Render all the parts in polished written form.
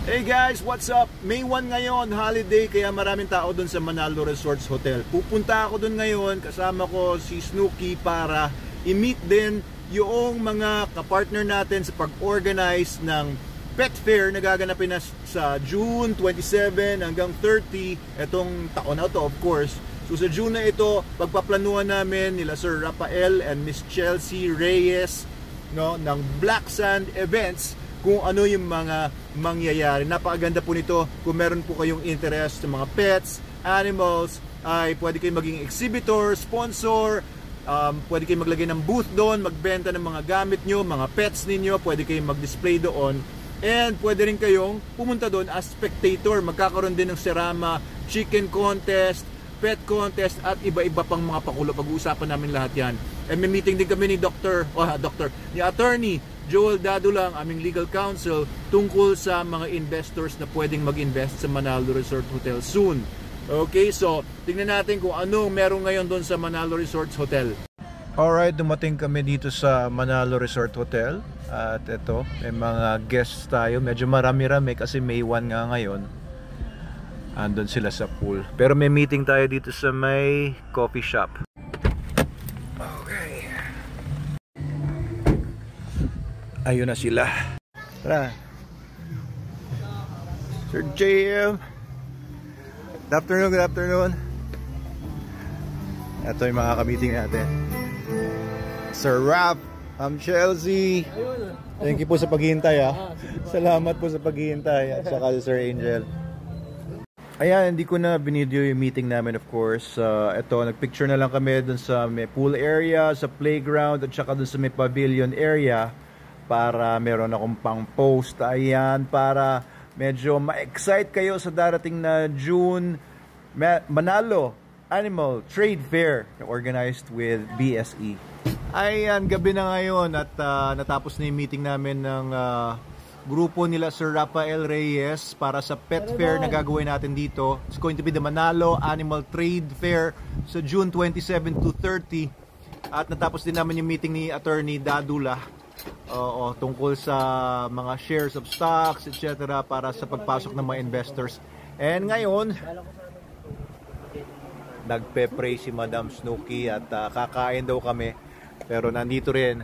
Hey guys, what's up? May 1 ngayon, holiday, kaya maraming tao doon sa Manalo Resorts Hotel. Pupunta ako doon ngayon, kasama ko si Snooki para i-meet din yung mga kapartner natin sa pag-organize ng pet fair na gaganapin na sa June 27 hanggang 30, etong taon na to of course. So sa June na ito, pagpaplanuhan namin nila Sir Rafael and Miss Chelsea Reyes, no, ng Black Sand Events, kung ano yung mga mangyayari. Napakaganda po nito. Kung meron po kayong interest sa mga pets, animals, ay pwede kayong maging exhibitor, sponsor, pwede kayong maglagay ng booth doon, magbenta ng mga gamit nyo, mga pets ninyo, pwede kayong mag-display doon. And pwede rin kayong pumunta doon as spectator. Magkakaroon din ng Serama chicken contest, pet contest, at iba-iba pang mga pakulo. Pag-uusapan namin lahat yan. And may meeting din kami ni ni Attorney Joel Dadula, ang aming legal counsel, tungkol sa mga investors na pwedeng mag-invest sa Manalo Resort Hotel soon. Okay, so tingnan natin kung ano meron ngayon doon sa Manalo Resort Hotel. Alright, dumating kami dito sa Manalo Resort Hotel. At ito, may mga guests tayo. Medyo marami-rami kasi May 1 nga ngayon. Andun sila sa pool. Pero may meeting tayo dito sa may coffee shop. Okay. Ayun na sila. Tara. Sir JM. Good afternoon, good afternoon. Ito yung mga ka-meeting natin. Sir Rap, Chelsea. Thank you po sa paghihintay ha. Salamat po sa paghihintay. At saka Sir Angel. Ayan, hindi ko na binideo yung meeting namin of course. Ito, nagpicture na lang kami dun sa may pool area, sa playground, at saka dun sa may pavilion area. Para meron akong pang post. Ayan, para medyo ma-excite kayo sa darating na June Manalo Animal Trade Fair organized with BSE. Ayan, gabi na ngayon at natapos na yung meeting namin ng grupo nila Sir Rafael Reyes para sa pet fair na gagawin natin dito. It's going to be the Manalo Animal Trade Fair sa June 27 to 30. At natapos din namin yung meeting ni Attorney Dadula. Tungkol sa mga shares of stocks, etc. para sa pagpasok ng mga investors. And ngayon, nagpe-pray si Madam Snooki at kakain daw kami. Pero nandito rin,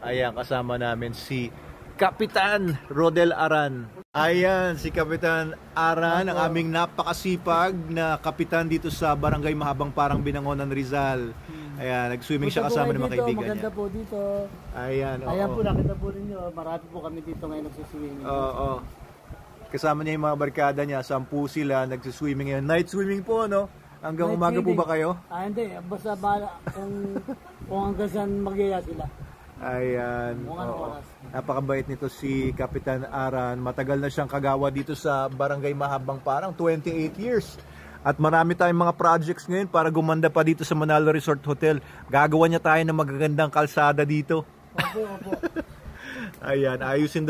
ayan, kasama namin si Kapitan Rodel Aran. Ayan, si Kapitan Aran, ang aming napakasipag na kapitan dito sa Barangay Mahabang Parang, Binangonan, Rizal. Ayan, nag-swimming siya kasama ng mga kaibigan niya. Maganda po dito. Ayan, Ayan po, nakita po rin nyo. Marami po kami dito ngayon nagsiswimming. Oo. Kasama niya yung mga barkada niya. 10 sila nagsiswimming ngayon. Night swimming po, no? Hanggang night umaga swimming po ba kayo? Hindi. Basta kung hanggang saan magyaya sila. Ayan. Napakabait nito si Kapitan Aran. Matagal na siyang kagawa dito sa Barangay Mahabang Parang. 28 years. At marami tayong mga projects ngayon para gumanda pa dito sa Manalo Resort Hotel. Gagawa niya tayo ng magagandang kalsada dito. Opo. Ayan, ayusin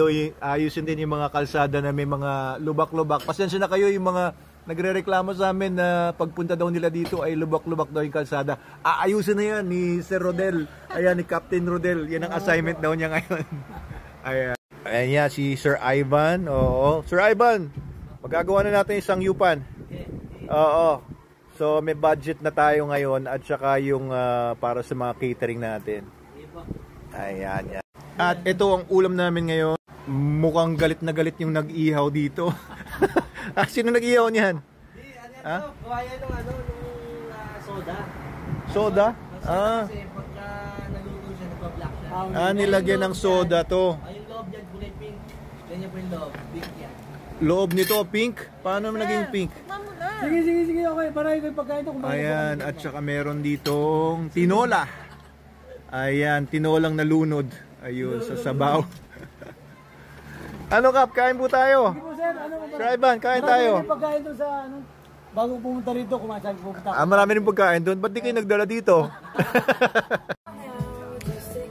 din yung mga kalsada na may mga lubak-lubak. Pasensya na kayo yung mga nagre-reklamo sa amin na pagpunta daw nila dito ay lubak-lubak daw yung kalsada. Aayusin na yan ni Sir Rodel. Ayan, ni Captain Rodel. Yan ang assignment daw niya ngayon. Ayan. Ayan yan, si Sir Ivan. Oo. Sir Ivan, magagawa na natin isang yupan. Oo. So may budget na tayo ngayon at saka yung para sa mga catering natin. Ayan, yan. At ito ang ulam namin ngayon. Mukhang galit na galit yung nag-ihaw dito. Sino nag-ihaw niyan? Ano, kaya nung soda. Soda? Kasi pagka naluto siya, nagpa-black siya. Nilagyan ng soda to. Yung loob dyan, kulay pink. Ganyan po yung loob, pink yan. Loob nito, pink? Paano naging pink? Sige, okay. Para yung pagkain ito. Ayan, at saka meron ditong tinola. Ayan, tinolang nalunod. Ayun, sa sabaw. Ano Kap, kain po tayo? Sir Ivan, kain tayo. Marami rin pagkain doon sa bago pumunta rito, kumasabi pumunta. Marami rin pagkain doon. Ba't di kayo nagdala dito?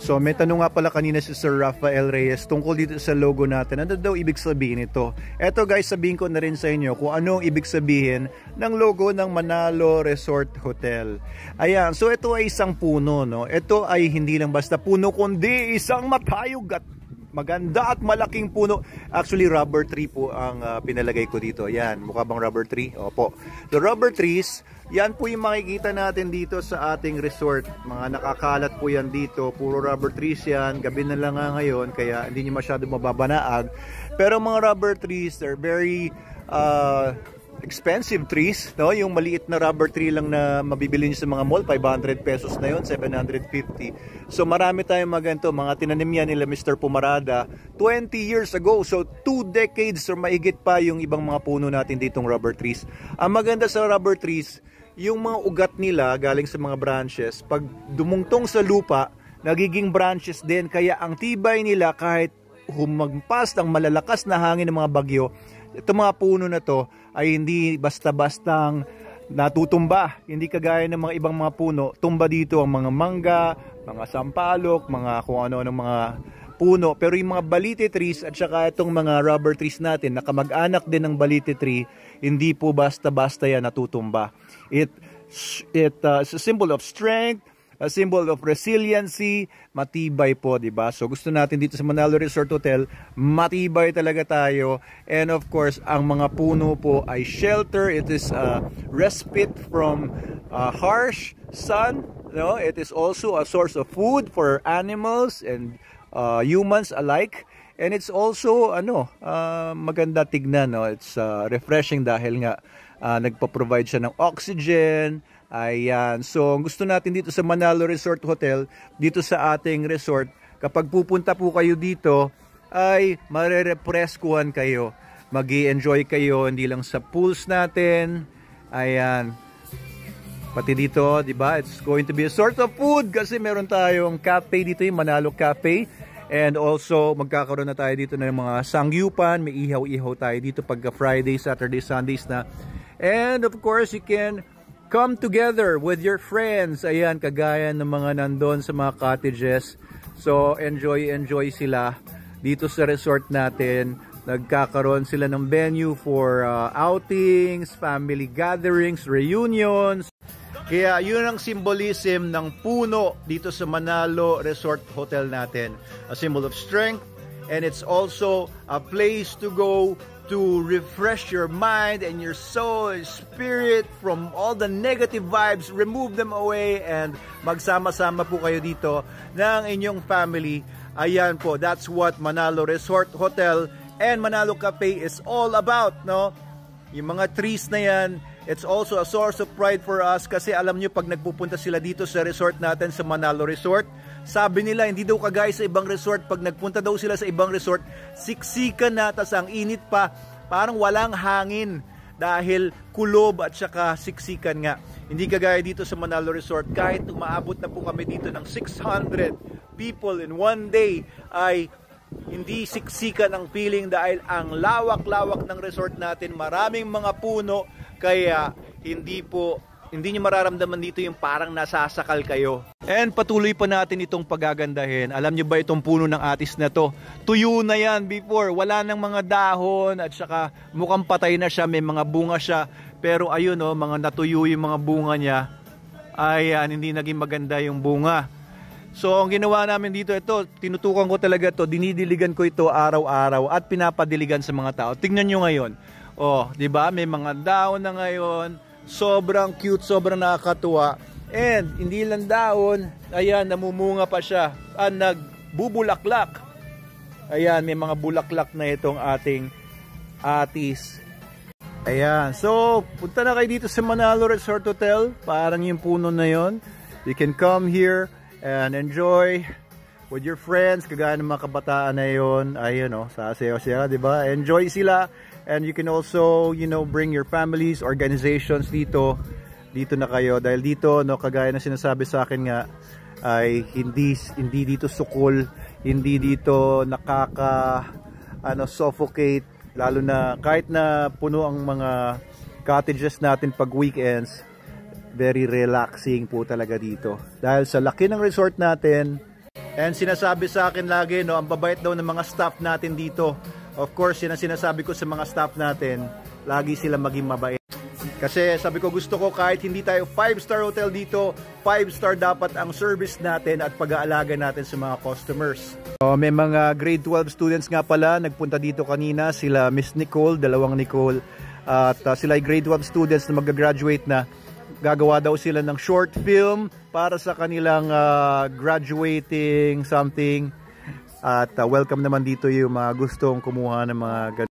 So may tanong nga pala kanina si Sir Rafael Reyes tungkol dito sa logo natin. Ano daw ibig sabihin ito? Eto guys, sabihin ko na rin sa inyo kung anong ibig sabihin ng logo ng Manalo Resort Hotel. Ayan, so ito ay isang puno, no? Ito ay hindi lang basta puno kundi isang matayog at maganda at malaking puno. Actually, rubber tree po ang pinalagay ko dito. Yan, mukha bang rubber tree? Opo. The rubber trees, yan po yung makikita natin dito sa ating resort. Mga nakakalat po yan dito. Puro rubber trees yan. Gabi na lang nga ngayon, kaya hindi nyo masyado mababanaag. Pero mga rubber trees, they're very expensive trees, no? Yung maliit na rubber tree lang na mabibili nyo sa mga mall, 500 pesos na yun, 750. So marami tayong maganto, mga tinanim yan nila Mr. Pumarada 20 years ago. So 2 decades or maigit pa yung ibang mga puno natin ditong rubber trees. Ang maganda sa rubber trees, yung mga ugat nila galing sa mga branches, pag dumungtong sa lupa, nagiging branches din, kaya ang tibay nila kahit humagpas ang malalakas na hangin ng mga bagyo, itong mga puno na to ay hindi basta-bastang natutumba. Hindi kagaya ng mga ibang mga puno. Tumba dito ang mga mangga, mga sampalok, mga kung ano-ano mga puno. Pero yung mga balite trees at saka itong mga rubber trees natin, nakamag-anak din ng balite tree, hindi po basta-basta yan natutumba. It's a symbol of strength, a symbol of resiliency, matibay po, di ba? So gusto natin dito sa Manalo Resort Hotel, matibay talaga tayo. And of course, ang mga puno po ay shelter. It is a respite from harsh sun. No? It is also a source of food for animals and humans alike. And it's also maganda tignan, no? It's refreshing dahil nga nagpo-provide siya ng oxygen. Ayan. So, gusto natin dito sa Manalo Resort Hotel, dito sa ating resort, kapag pupunta po kayo dito, ay marerefreskuhan kayo. Mag-i-enjoy kayo, hindi lang sa pools natin. Ayan. Pati dito, di ba? It's going to be a sort of food kasi meron tayong cafe dito, yung Manalo Cafe. And also, magkakaroon na tayo dito ng mga sangyupan. May ihaw-ihaw tayo dito pagka Friday, Saturday, Sundays na. And of course, you can come together with your friends. Ayan, kagaya ng mga nandun sa mga cottages. So, enjoy sila dito sa resort natin. Nagkakaroon sila ng venue for outings, family gatherings, reunions. Kaya yun ang symbolism ng puno dito sa Manalo Resort Hotel natin. A symbol of strength, and it's also a place to go to refresh your mind and your soul and spirit from all the negative vibes. Remove them away and magsama-sama po kayo dito ng inyong family. Ayan po, that's what Manalo Resort Hotel and Manalo Cafe is all about, no? Yung mga trees na yan, it's also a source of pride for us kasi alam nyo pag nagpupunta sila dito sa resort natin sa Manalo Resort, sabi nila hindi daw kagaya sa ibang resort, pag nagpunta daw sila sa ibang resort, siksikan na, tas ang init pa, parang walang hangin dahil kulob at saka siksikan nga. Hindi kagaya dito sa Manalo Resort, kahit umaabot na po kami dito ng 600 people in one day, ay hindi siksikan ang feeling dahil ang lawak-lawak ng resort natin, maraming mga puno, kaya hindi nyo mararamdaman dito yung parang nasasakal kayo. And patuloy pa natin itong pagagandahin. Alam nyo ba itong puno ng atis na to? Tuyo na yan before. Wala nang mga dahon at saka mukhang patay na siya. May mga bunga siya. Pero ayun mga natuyo yung mga bunga niya. Ayan, hindi naging maganda yung bunga. So ang ginawa namin dito, ito, tinutukan ko talaga to, dinidiligan ko ito araw-araw at pinapadiligan sa mga tao. Tingnan nyo ngayon. Oh, di ba? May mga dahon na ngayon. Sobrang cute, sobrang nakakatuwa. And hindi lang dahon, ayan, namumunga pa siya. Nagbubulaklak. Ayan, may mga bulaklak na itong ating atis. Ayan, so punta na kayo dito sa Manalo Resort Hotel. Parang yung puno na yon. You can come here and enjoy with your friends. Kagaya ng mga kabataan na yon. Ayun sasayaw siya, di ba? Enjoy sila. And you can also, bring your families, organizations dito na kayo. Dahil dito, kagaya na sinasabi sa akin nga, ay hindi dito sukol, hindi dito suffocate. Lalo na kahit na puno ang mga cottages natin pag weekends, very relaxing po talaga dito. Dahil sa laki ng resort natin, and sinasabi sa akin lagi, ang babait daw ng mga staff natin dito. Of course, yan ang sinasabi ko sa mga staff natin, lagi sila maging mabait. Kasi sabi ko, gusto ko kahit hindi tayo 5-star hotel dito, 5-star dapat ang service natin at pag-aalaga natin sa mga customers. So, may mga grade 12 students nga pala, nagpunta dito kanina, sila Miss Nicole, dalawang Nicole, at sila ay grade 12 students na mag-graduate na. Gagawa daw sila ng short film para sa kanilang graduating something. At welcome naman dito yung mga gustong kumuha ng mga